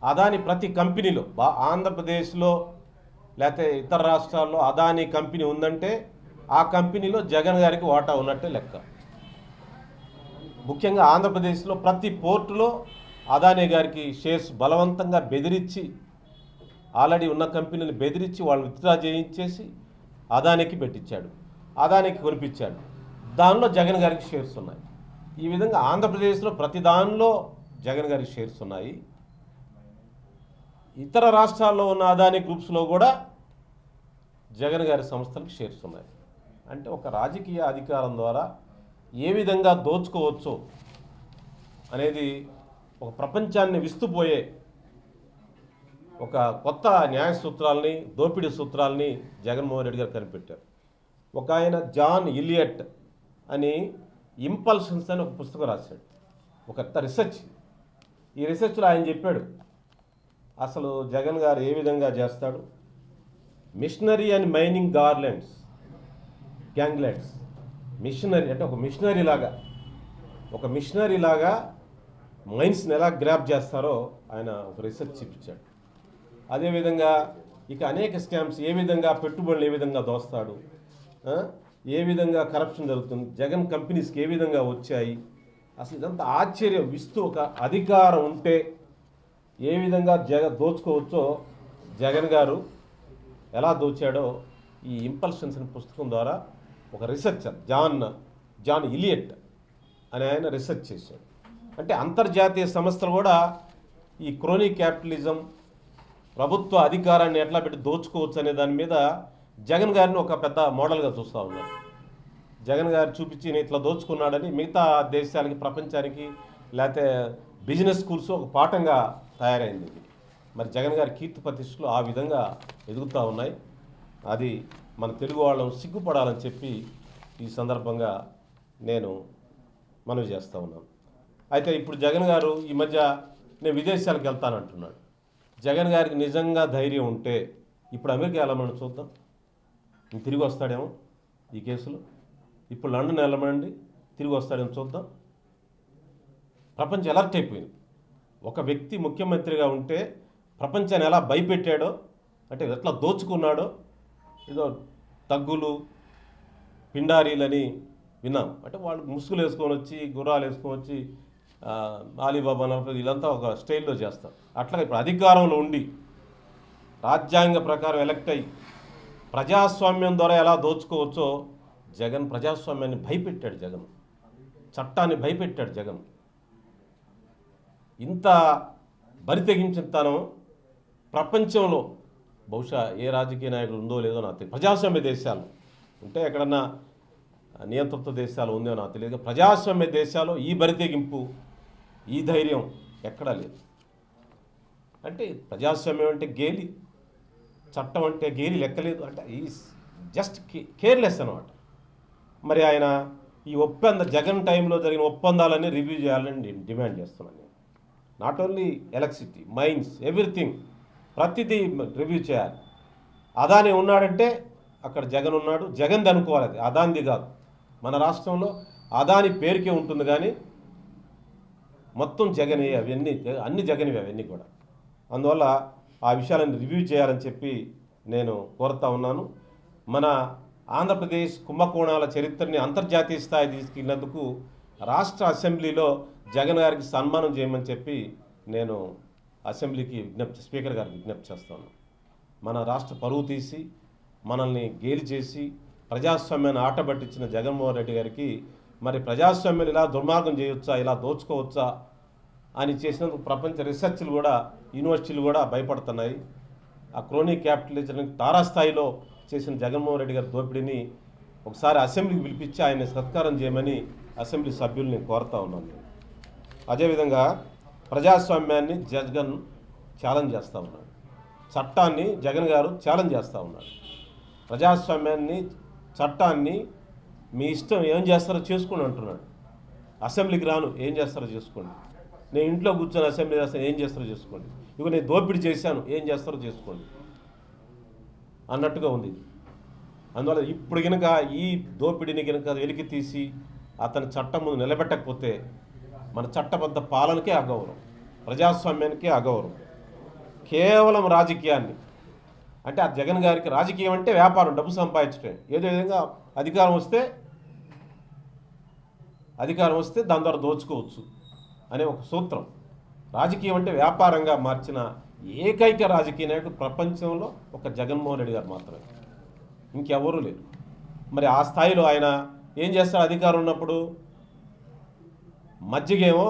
S11: అదాని ప్రతి కంపెనీలో ఆంధ్రప్రదేశ్లో లేకపోతే ఇతర రాష్ట్రాల్లో అదానీ కంపెనీ ఉందంటే ఆ కంపెనీలో జగన్ గారికి వాటా ఉన్నట్టే లెక్క. ముఖ్యంగా ఆంధ్రప్రదేశ్లో ప్రతి పోర్టులో అదానీ గారికి షేర్స్ బలవంతంగా బెదిరించి ఆల్రెడీ ఉన్న కంపెనీని బెదిరించి వాళ్ళు విత్డ్రా చేయించేసి అదానికి పెట్టించాడు, అదానికి కొనిపించాడు. దానిలో జగన్ గారికి షేర్స్ ఉన్నాయి. ఈ విధంగా ఆంధ్రప్రదేశ్లో ప్రతి దానిలో జగన్ గారికి షేర్స్ ఉన్నాయి. ఇతర రాష్ట్రాల్లో ఉన్న అదానీ గ్రూప్స్లో కూడా జగన్ గారి సంస్థలకు షేర్స్ ఉన్నాయి. అంటే ఒక రాజకీయ అధికారం ద్వారా ఏ విధంగా దోచుకోవచ్చో అనేది ఒక ప్రపంచాన్ని విస్తుపోయే ఒక కొత్త న్యాయ సూత్రాలని దోపిడీ సూత్రాలని జగన్మోహన్ రెడ్డి గారు కనిపెట్టారు. ఒక ఆయన జాన్ ఇలియట్ అని ఇంపల్షన్స్ అని ఒక పుస్తకం రాశాడు, ఒక రీసెర్చ్. ఈ రీసెర్చ్లో ఆయన చెప్పాడు అసలు జగన్ గారు ఏ విధంగా చేస్తాడు. మిషనరీ అండ్ మైనింగ్ గ్యాంగ్లెండ్స్ మిషనరీ అంటే ఒక మిషనరీ లాగా మైన్స్ని ఎలా గ్రాప్ చేస్తారో ఆయన ఒక రీసెర్చ్ చూపించాడు. అదేవిధంగా ఇక అనేక స్కామ్స్ ఏ విధంగా పెట్టుబడులు ఏ విధంగా దోస్తాడు, ఏ విధంగా కరప్షన్ జరుగుతుంది, జగన్ కంపెనీస్కి ఏ విధంగా వచ్చాయి, అసలు ఇదంతా ఆశ్చర్యం ఇస్తూ ఒక అధికారం ఉంటే ఏ విధంగా దోచుకోవచ్చో జగన్ గారు ఎలా దోచాడో ఈ ఇంపల్షన్స్ అనే పుస్తకం ద్వారా ఒక రీసెర్చర్ జాన్ ఇలియట్ అనే ఆయన రీసెర్చ్ చేశాడు. అంటే అంతర్జాతీయ సంస్థలు కూడా ఈ క్రోనీ క్యాపిటలిజం ప్రభుత్వ అధికారాన్ని ఎట్లా పెట్టి దోచుకోవచ్చు అనే దాని మీద జగన్ గారిని ఒక పెద్ద మోడల్గా చూస్తూ ఉన్నారు. జగన్ గారు చూపించి ఇట్లా దోచుకున్నాడని మిగతా దేశాలకి ప్రపంచానికి లేకపోతే బిజినెస్ స్కూల్స్ ఒక పాఠంగా తయారైంది. మరి జగన్ గారి కీర్తి ప్రతిష్టలు ఆ విధంగా ఎదుగుతూ ఉన్నాయి. అది మన తెలుగు వాళ్ళం సిగ్గుపడాలని చెప్పి ఈ సందర్భంగా నేను మనవి చేస్తూ ఉన్నాను. అయితే ఇప్పుడు జగన్ గారు ఈ మధ్య నేను విదేశాలకు వెళ్తానంటున్నాడు. జగన్ గారికి నిజంగా ధైర్యం ఉంటే ఇప్పుడు అమెరికా వెళ్ళమని చూద్దాం, తిరిగి వస్తాడేమో ఈ కేసులో. ఇప్పుడు లండన్ వెళ్ళమండి, తిరిగి వస్తాడేమో చూద్దాం. ప్రపంచం అలర్ట్ అయిపోయింది. ఒక వ్యక్తి ముఖ్యమంత్రిగా ఉంటే ప్రపంచాన్ని ఎలా భయపెట్టాడో, అంటే ఎట్లా దోచుకున్నాడో, ఏదో తగ్గులు పిండారీలని విన్నాం. అంటే వాళ్ళు ముసుగులు వేసుకొని వచ్చి గుర్రాలు వేసుకొని వచ్చి ఆలీబాబా వీళ్ళంతా ఒక స్టైల్లో చేస్తారు. అట్లా ఇప్పుడు అధికారంలో ఉండి రాజ్యాంగ ప్రకారం ఎలక్ట్ అయ్యి ప్రజాస్వామ్యం ద్వారా ఎలా దోచుకోవచ్చో జగన్ ప్రజాస్వామ్యాన్ని భయపెట్టాడు. జగన్ చట్టాన్ని భయపెట్టాడు. జగన్ ఇంత బరితెగించిన తనం ప్రపంచంలో బహుశా ఏ రాజకీయ నాయకులు ఉందో లేదో నాకు తెలియదు. ప్రజాస్వామ్య దేశాలు ఉంటే ఎక్కడన్నా నియంతృత్వ దేశాలు ఉందో నాకు తెలియదు. ప్రజాస్వామ్య దేశాల్లో ఈ బరితెగింపు ఈ ధైర్యం ఎక్కడా లేదు. అంటే ప్రజాస్వామ్యం అంటే గేలి, చట్టం అంటే గేలి లెక్కలేదు. అంటే ఈ జస్ట్ కేర్లెస్ అనమాట. మరి ఆయన ఈ జగన్ టైంలో జరిగిన ఒప్పందాలన్నీ రివ్యూ చేయాలని డిమాండ్ చేస్తున్నాను నేను. Not only electricity, mines, everything ప్రతిదీ రివ్యూ చేయాలి. అదాని ఉన్నాడంటే అక్కడ జగన్ ఉన్నాడు, జగన్ది అనుకోవాలి, అది అదానిది కాదు. మన రాష్ట్రంలో అదాని పేరుకే ఉంటుంది కానీ మొత్తం జగన్ అవన్నీ అన్ని జగన్వి అవన్నీ కూడా. అందువల్ల ఆ విషయాలను రివ్యూ చేయాలని చెప్పి నేను కోరుతా ఉన్నాను. మన ఆంధ్రప్రదేశ్ కుంభకోణాల చరిత్రని అంతర్జాతీయ స్థాయి తీసుకెళ్ళినందుకు రాష్ట్ర అసెంబ్లీలో జగన్ గారికి సన్మానం చేయమని చెప్పి నేను అసెంబ్లీకి స్పీకర్ గారికి విజ్ఞప్తి చేస్తాను. మన రాష్ట్ర పరువు తీసి మనల్ని గేలి చేసి ప్రజాస్వామ్యాన్ని ఆటబట్టించిన జగన్మోహన్ రెడ్డి గారికి మరి ప్రజాస్వామ్యాన్ని ఇలా దుర్మార్గం చేయవచ్చా, ఇలా దోచుకోవచ్చా అని చేసినందుకు ప్రపంచ రీసెర్చ్లు కూడా యూనివర్సిటీలు కూడా భయపడుతున్నాయి. ఆ క్రోనీ క్యాపిటలిజం తారాస్థాయిలో చేసిన జగన్మోహన్ రెడ్డి గారి దోపిడీని ఒకసారి అసెంబ్లీకి పిలిపించి ఆయన సత్కారం చేయమని అసెంబ్లీ సభ్యుల్ని కోరుతా ఉన్నాను. అదేవిధంగా ప్రజాస్వామ్యాన్ని జగన్ ఛాలెంజ్ చేస్తూ ఉన్నాడు. చట్టాన్ని జగన్ గారు ఛాలెంజ్ చేస్తూ ఉన్నాడు. ప్రజాస్వామ్యాన్ని, చట్టాన్ని మీ ఇష్టం ఏం చేస్తారో చేసుకోండి అంటున్నాడు. అసెంబ్లీకి రాను, ఏం చేస్తారో చేసుకోండి. నేను ఇంట్లో కూర్చొని అసెంబ్లీ చేస్తాను, ఏం చేస్తారో చేసుకోండి. ఇక నేను దోపిడీ చేశాను, ఏం చేస్తారో చేసుకోండి అన్నట్టుగా ఉంది. అందువల్ల ఇప్పుడు కనుక ఈ దోపిడీని కనుక వెలికి తీసి అతని చట్టం ముందు నిలబెట్టకపోతే మన చట్టబద్ధ పాలనకే అగౌరవం, ప్రజాస్వామ్యానికే అగౌరవం. కేవలం రాజకీయాన్ని అంటే ఆ జగన్ గారికి రాజకీయం అంటే వ్యాపారం, డబ్బు సంపాదించడం. ఏదో విధంగా అధికారం వస్తే దాని ద్వారా దోచుకోవచ్చు అనే ఒక సూత్రం. రాజకీయం అంటే వ్యాపారంగా మార్చిన ఏకైక రాజకీయ నాయకుడు ప్రపంచంలో ఒక జగన్మోహన్ రెడ్డి గారు మాత్రమే, ఇంకెవరూ లేరు. మరి ఆ స్థాయిలో ఆయన ఏం చేస్తాడు? అధికారం ఉన్నప్పుడు మజ్జిగేమో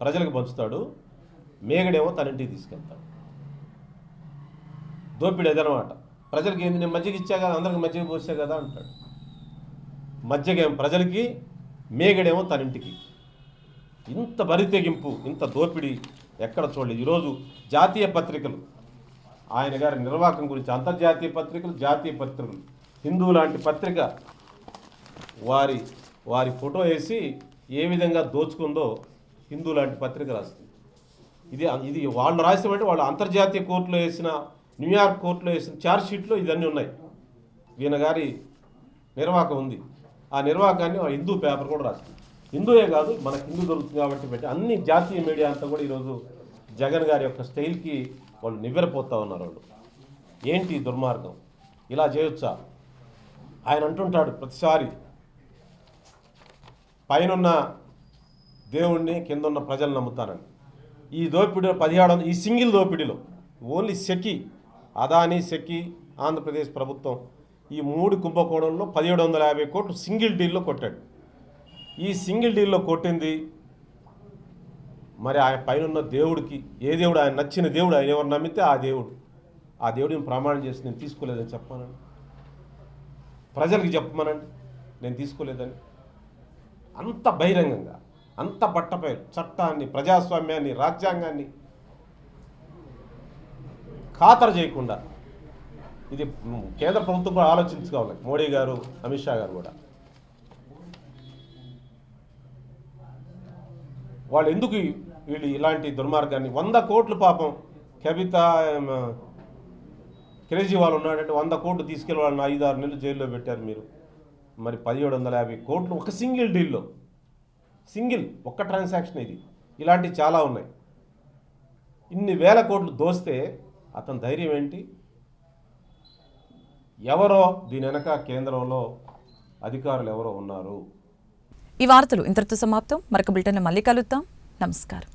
S11: ప్రజలకు పంచుతాడు, మేగడేమో తన ఇంటికి తీసుకెళ్తాడు. దోపిడీ అదనమాట. ప్రజలకి ఏంది, నేను మజ్జిగ ఇచ్చా కదా, అందరికి మజ్జిగ పోసా కదా అంటాడు. మజ్జిగేమో ప్రజలకి, మేగడేమో తన ఇంటికి. ఇంత బరితెగింపు, ఇంత దోపిడీ ఎక్కడ చూడలేదు. ఈరోజు జాతీయ పత్రికలు ఆయన గారి నిర్వాహకం గురించి, అంతర్జాతీయ పత్రికలు, జాతీయ పత్రికలు, హిందూ లాంటి పత్రిక వారి ఫోటో వేసి ఏ విధంగా దోచుకుందో హిందూ లాంటి పత్రిక రాస్తుంది. ఇది వాళ్ళు రాసామంటే వాళ్ళు అంతర్జాతీయ కోర్టులో వేసిన, న్యూయార్క్ కోర్టులో వేసిన ఛార్జ్షీట్లో ఇవన్నీ ఉన్నాయి. ఈయన గారి నిర్వాహకం ఉంది. ఆ నిర్వాహకాన్ని హిందూ పేపర్ కూడా రాస్తుంది. హిందూయే కాదు, మనకు హిందూ దొరుకుతుంది కాబట్టి పెట్టి అన్ని జాతీయ మీడియా అంతా కూడా ఈరోజు జగన్ గారి యొక్క స్టైల్కి వాళ్ళు నివ్వెరపోతూ ఉన్నారు. వాళ్ళు ఏంటి దుర్మార్గం, ఇలా చేయొచ్చా? ఆయన అంటుంటాడు ప్రతిసారి, పైనున్న దేవుణ్ణి కిందన్న ప్రజలు నమ్ముతానని. ఈ దోపిడీలో 1700, ఈ సింగిల్ దోపిడీలో ఓన్లీ సెకి, అదానీ, సెకి, ఆంధ్రప్రదేశ్ ప్రభుత్వం ఈ 3 కుంభకోణంలో 1750 కోట్లు సింగిల్ డీల్లో కొట్టాడు. ఈ సింగిల్ డీల్లో కొట్టింది మరి ఆయన పైన దేవుడికి, ఏ దేవుడు ఆయన నచ్చిన దేవుడు, ఆయన ఎవరు నమ్మితే ఆ దేవుడిని ప్రమాణం చేసి నేను తీసుకోలేదని చెప్పానండి. ప్రజలకి చెప్పమనండి నేను తీసుకోలేదని. అంత బహిరంగంగా, అంత బట్టపై చట్టాన్ని, ప్రజాస్వామ్యాన్ని, రాజ్యాంగాన్ని ఖాతరు చేయకుండా ఇది కేంద్ర ప్రభుత్వం కూడా ఆలోచించుకోవాలి. మోడీ గారు, అమిత్ షా గారు కూడా వాళ్ళు ఎందుకు వీళ్ళు ఇలాంటి దుర్మార్గాన్ని 100 కోట్లు పాపం కవిత కేజ్రీవాల్ ఉన్నాడంటే 100 కోట్లు తీసుకెళ్ళి వాళ్ళని 5-6 నెలలు జైల్లో పెట్టారు మీరు. మరి 1750 కోట్లు ఒక సింగిల్ డీల్లో, ఒక్క ట్రాన్సాక్షన్ ఇది. ఇలాంటివి చాలా ఉన్నాయి. ఇన్ని వేల కోట్లు దోస్తే అతని ధైర్యం ఏంటి? ఎవరో దీని వెనక కేంద్రంలో అధికారులు ఎవరో ఉన్నారు.
S1: ఈ వార్తలు ఇంతటితో సమాప్తం. మరొక బులెటిన్లో మళ్ళీ కలుద్దాం. నమస్కారం.